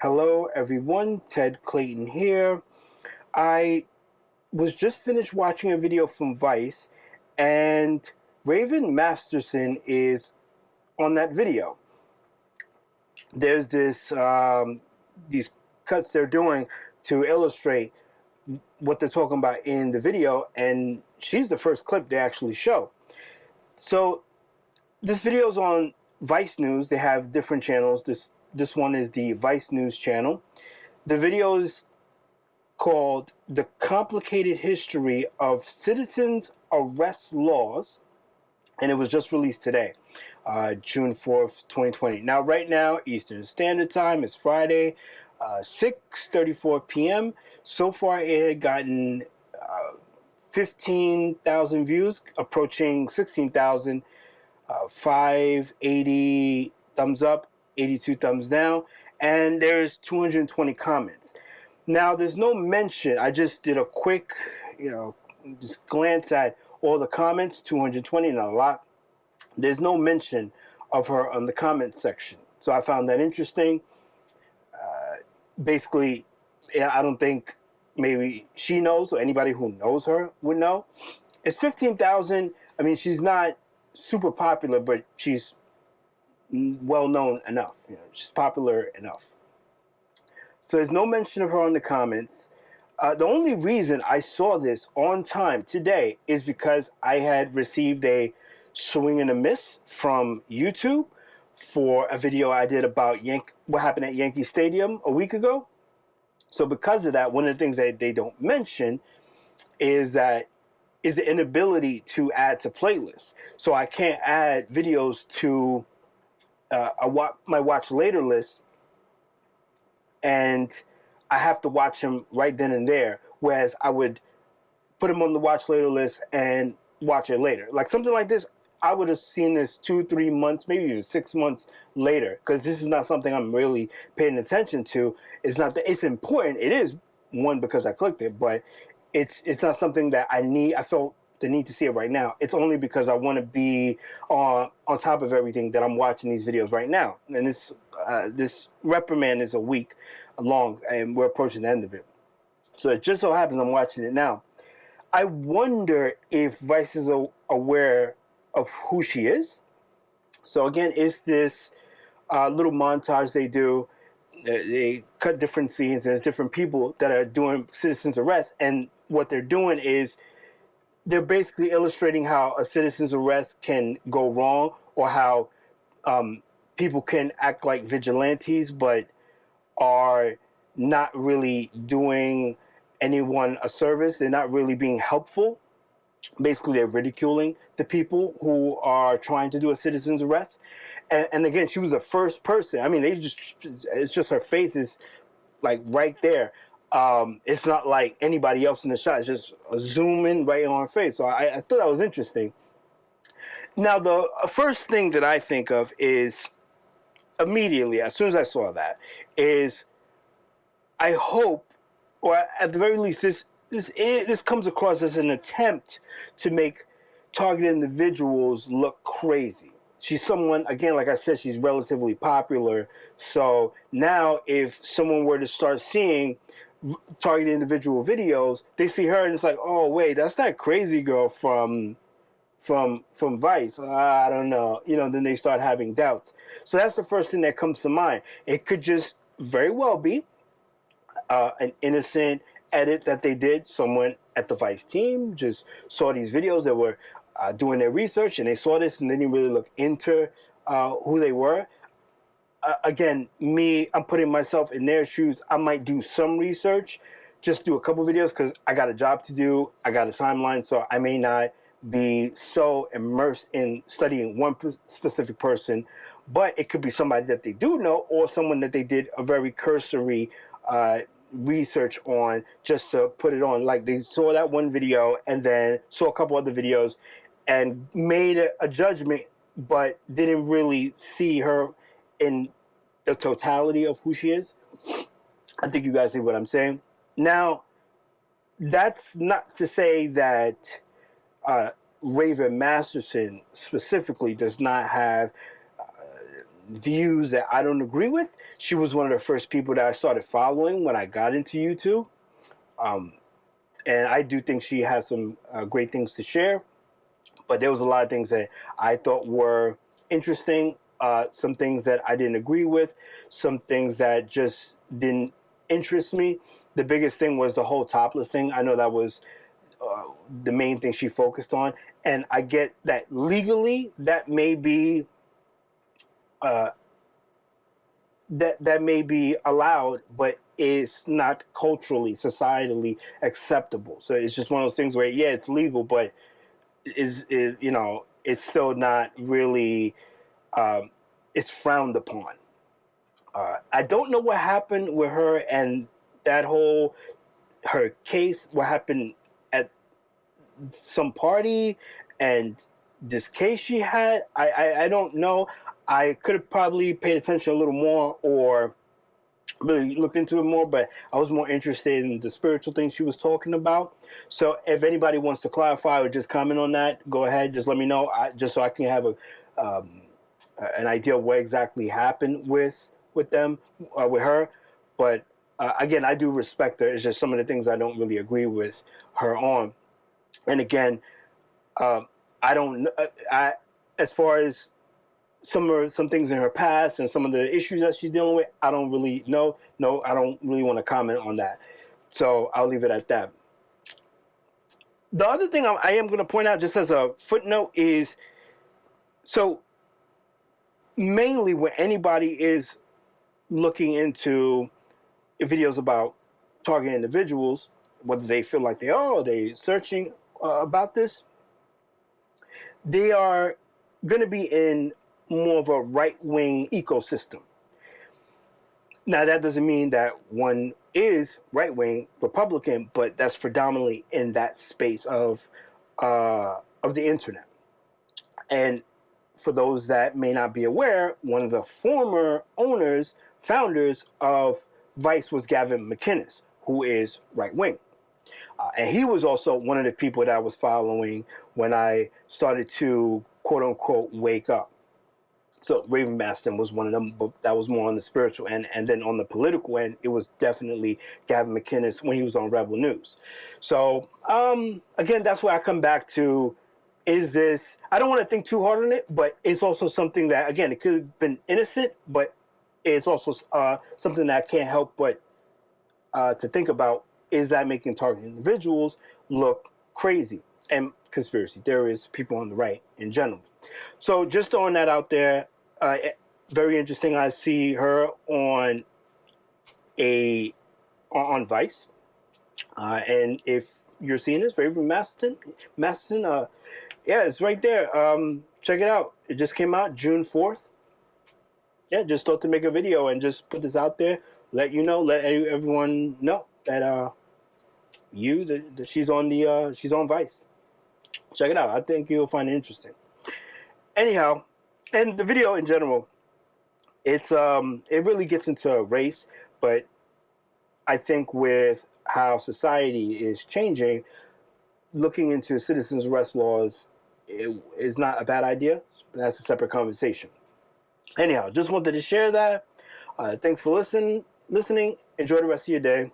Hello everyone, Ted Clayton here. I was just finished watching a video from Vice, and Raven Masterson is on that video. There's these cuts they're doing to illustrate what they're talking about in the video, and she's the first clip they actually show. So this video is on Vice News. They have different channels. This one is the Vice News channel. The video is called "The Complicated History of Citizens Arrest Laws," and it was just released today, June 4th, 2020. Now, right now, Eastern Standard Time is Friday, 6:34 p.m. So far, it had gotten 15,000 views, approaching 16,000, 580 thumbs up, 82 thumbs down, and there's 220 comments. Now, there's no mention. I just did a quick, just glance at all the comments, 220, not a lot. There's no mention of her on the comment section. So I found that interesting. Basically, I don't think maybe she knows, or anybody who knows her would know. It's 15,000. I mean, she's not super popular, but she's well known enough. She's popular enough. So there's no mention of her in the comments. The only reason I saw this on time today is because I had received a swing and a miss from YouTube for a video I did about what happened at Yankee Stadium a week ago. So because of that, one of the things that they don't mention is the inability to add to playlists. So I can't add videos to my watch later list, and I have to watch them right then and there, whereas I would put them on the watch later list and watch it later. Like something like this, I would have seen this 2-3 months, maybe even 6 months later, because this is not something I'm really paying attention to. It's not that it's important. It is, one, because I clicked it, but it's not something that I need. I felt the need to see it right now. It's only because I want to be on top of everything that I'm watching these videos right now. And this reprimand is a week long, and we're approaching the end of it. So it just so happens I'm watching it now. I wonder if Vice is aware of who she is. So again, it's this little montage they do. They cut different scenes, and there's different people that are doing citizens arrest, and what they're doing is they're basically illustrating how a citizen's arrest can go wrong, or how people can act like vigilantes but are not really doing anyone a service. They're not really being helpful. Basically, they're ridiculing the people who are trying to do a citizen's arrest. And again, she was the first person. I mean, it's just her face is like right there. It's not like anybody else in the shot. It's just a zoom in right on her face. So I thought that was interesting. Now, the first thing that I think of is immediately, as soon as I saw that, is I hope, or at the very least, this comes across as an attempt to make targeted individuals look crazy. She's someone, again, like I said, she's relatively popular. So now if someone were to start seeing targeted individual videos, they see her and it's like, oh, wait, that's that crazy girl from Vice. I don't know. Then they start having doubts. So that's the first thing that comes to mind. It could just very well be an innocent edit that they did. Someone at the Vice team just saw these videos that were doing their research, and they saw this and they didn't really look into who they were. Again, I'm putting myself in their shoes. I might do some research, just do a couple videos, because I got a job to do. I got a timeline, so I may not be so immersed in studying one specific person, but it could be somebody that they do know, or someone that they did a very cursory research on, just to put it on. Like, they saw that one video and then saw a couple other videos and made a judgment, but didn't really see her in the totality of who she is. I think you guys see what I'm saying. Now, that's not to say that Raven Masterson specifically does not have views that I don't agree with. She was one of the first people that I started following when I got into YouTube. And I do think she has some great things to share. But there was a lot of things that I thought were interesting, some things that I didn't agree with, some things that just didn't interest me. The biggest thing was the whole topless thing. I know that was the main thing she focused on. And I get that legally that may be that may be allowed, but it's not culturally, societally acceptable. So it's just one of those things where, yeah, it's legal, but it's still not really, it's frowned upon. I don't know what happened with her and that whole, her case, what happened at some party and this case she had. I don't know. I could have probably paid attention a little more or really looked into it more, but I was more interested in the spiritual things she was talking about. So if anybody wants to clarify or just comment on that, go ahead. Just let me know, just so I can have an idea of what exactly happened with them, with her. But again, I do respect her. It's just some of the things I don't really agree with her on. And again, I don't. As far as some things in her past and some of the issues that she's dealing with, I don't really know. No, I don't really want to comment on that. So I'll leave it at that. The other thing I am going to point out, just as a footnote, is so mainly when anybody is looking into videos about targeted individuals, whether they feel like they are or they're searching about this, they are going to be in more of a right-wing ecosystem. Now, that doesn't mean that one is right-wing Republican, but that's predominantly in that space of the internet. And for those that may not be aware, one of the former founders of Vice was Gavin McInnes, who is right-wing. And he was also one of the people that I was following when I started to, quote-unquote, wake up. So Raven Masterson was one of them, but that was more on the spiritual end. And then on the political end, it was definitely Gavin McInnes when he was on Rebel News. So, again, that's where I come back to, is this, I don't want to think too hard on it, but it's also something that, again, it could have been innocent, but it's also something that I can't help but to think about, is that making targeted individuals look crazy? And conspiracy theorists, people on the right in general. So just throwing that out there, very interesting. I see her on Vice, and if you're seeing this, Raven Masterson, yeah, it's right there. Check it out. It just came out June 4th. Yeah, just thought to make a video and just put this out there, let you know, let everyone know that that she's on Vice. Check it out. I think you'll find it interesting. Anyhow, and the video in general, it really gets into race, but I think with how society is changing, looking into citizens' arrest laws is not a bad idea. That's a separate conversation. Anyhow, just wanted to share that. Thanks for listening. Enjoy the rest of your day.